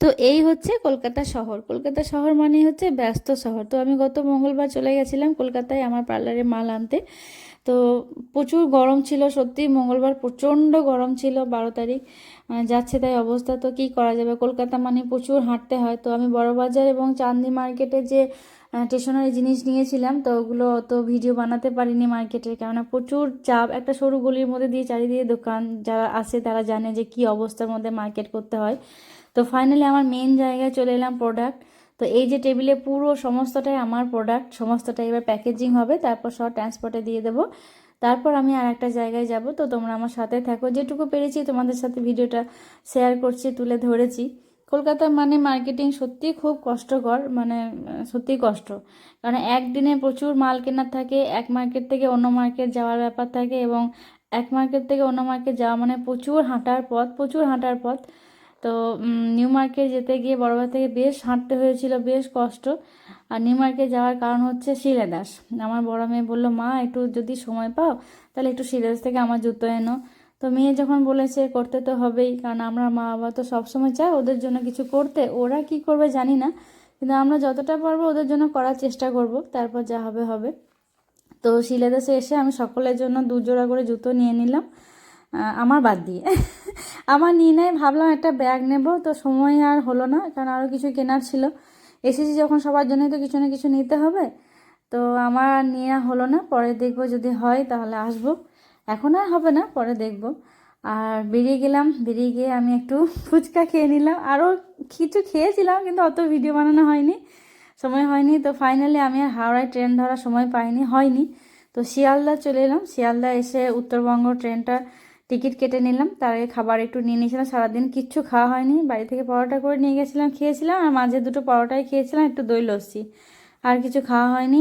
তো এই হচ্ছে কলকাতা শহর। কলকাতা শহর মানে হচ্ছে ব্যস্ত শহর। তো আমি গত মঙ্গলবার চলে গেছিলাম কলকাতায় আমার পার্লারে মাল আনতে। তো প্রচুর গরম ছিল, সত্যি মঙ্গলবার প্রচণ্ড গরম ছিল, 12 তারিখ যাচ্ছে তাই অবস্থা। তো কী করা যাবে, কলকাতা মানে প্রচুর হাঁটতে হয়। তো আমি বড়বাজার এবং চাঁদনি মার্কেটে যে স্টেশনারি জিনিস নিয়েছিলাম, তো ওগুলো অত ভিডিও বানাতে পারিনি মার্কেটের, কেননা প্রচুর চাপ। একটা সরু গলির মধ্যে দিয়ে চারিদিকে দোকান, যারা আসে তারা জানে যে কী অবস্থার মধ্যে মার্কেট করতে হয়। তো ফাইনালি আমার মেন জায়গায় চলে এলাম, প্রোডাক্ট। তো এই যে টেবিলে পুরো সমস্তটাই আমার প্রোডাক্ট, সমস্তটাই এবার প্যাকেজিং হবে, তারপর সব ট্রান্সপোর্টে দিয়ে দেবো। তারপর আমি আর একটা জায়গায় যাব। তো তোমরা আমার সাথে থাকো, যেটুকু পেরেছি তোমাদের সাথে ভিডিওটা শেয়ার করছি, তুলে ধরেছি। কলকাতা মানে মার্কেটিং সত্যিই খুব কষ্টকর, মানে সত্যিই কষ্ট। কারণ একদিনে প্রচুর মাল কেনার থাকে, এক মার্কেট থেকে অন্য মার্কেট যাওয়ার ব্যাপার থাকে, এবং এক মার্কেট থেকে অন্য মার্কেট যাওয়া মানে প্রচুর হাঁটার পথ, প্রচুর হাঁটার পথ। তো নিউ মার্কেট যেতে গিয়ে বড়বাজার থেকে বেশ হাঁটতে হয়েছিল, বেশ কষ্ট। আর নিউ মার্কেট যাওয়ার কারণ হচ্ছে শিলেদাস। আমার বড় মেয়ে বললো, মা একটু যদি সময় পাও তাহলে একটু শিলেদাস থেকে আমার জুতো এনো। তো মেয়ে যখন বলেছে করতে তো হবেই, কারণ আমরা মা বাবা তো সবসময় চাই ওদের জন্য কিছু করতে। ওরা কি করবে জানি না, কিন্তু আমরা যতটা পারবো ওদের জন্য করার চেষ্টা করব, তারপর যা হবে হবে। তো শিলেদাসে এসে আমি সকলের জন্য 2 জোড়া করে জুতো নিয়ে নিলাম, আমার বাদ দিয়ে। আমার নিয়ে নেয়, ভাবলাম একটা ব্যাগ নেব, তো সময় আর হলো না, কারণ আরও কিছু কেনার ছিল। এসেছি যখন সবার জন্যই তো কিছু না কিছু নিতে হবে। তো আমার আর নেওয়া হলো না, পরে দেখবো যদি হয় তাহলে আসবো, এখন আর হবে না, পরে দেখবো। আর বেরিয়ে গেলাম, বেরিয়ে গিয়ে আমি একটু ফুচকা খেয়ে নিলাম, আরও কিছু খেয়েছিলাম কিন্তু অত ভিডিও বানানো হয়নি, সময় হয়নি। তো ফাইনালি আমি আর হাওড়ায় ট্রেন ধরার সময় হয়নি। তো শিয়ালদা চলে এলাম, শিয়ালদা এসে উত্তরবঙ্গ ট্রেনটা টিকিট কেটে নিলাম। তার আগে খাবার একটু নিয়ে নিয়েছিলাম, সারাদিন কিচ্ছু খাওয়া হয়নি, বাড়ি থেকে পরোটা করে নিয়ে গেছিলাম, খেয়েছিলাম, আর মাঝে 2টো পরোটাই খেয়েছিলাম, একটু দই লস্যি, আর কিছু খাওয়া হয়নি।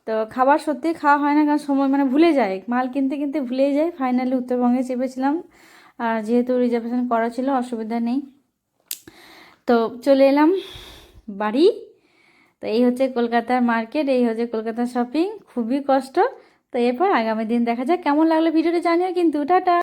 তো খাবার সত্যিই খাওয়া হয় না, কারণ সময় মানে ভুলে যায়, মাল কিনতে কিনতে ভুলেই যায়। ফাইনালি উত্তরবঙ্গে চেপেছিলাম, আর যেহেতু রিজার্ভেশন করা ছিল অসুবিধা নেই। তো চলে এলাম বাড়ি। তো এই হচ্ছে কলকাতার মার্কেট, এই হচ্ছে কলকাতার শপিং, খুবই কষ্ট। তো এরপর আগামী দিন দেখা যাক কেমন লাগলো ভিডিওটা, জানিও কিন্তু। টাটা।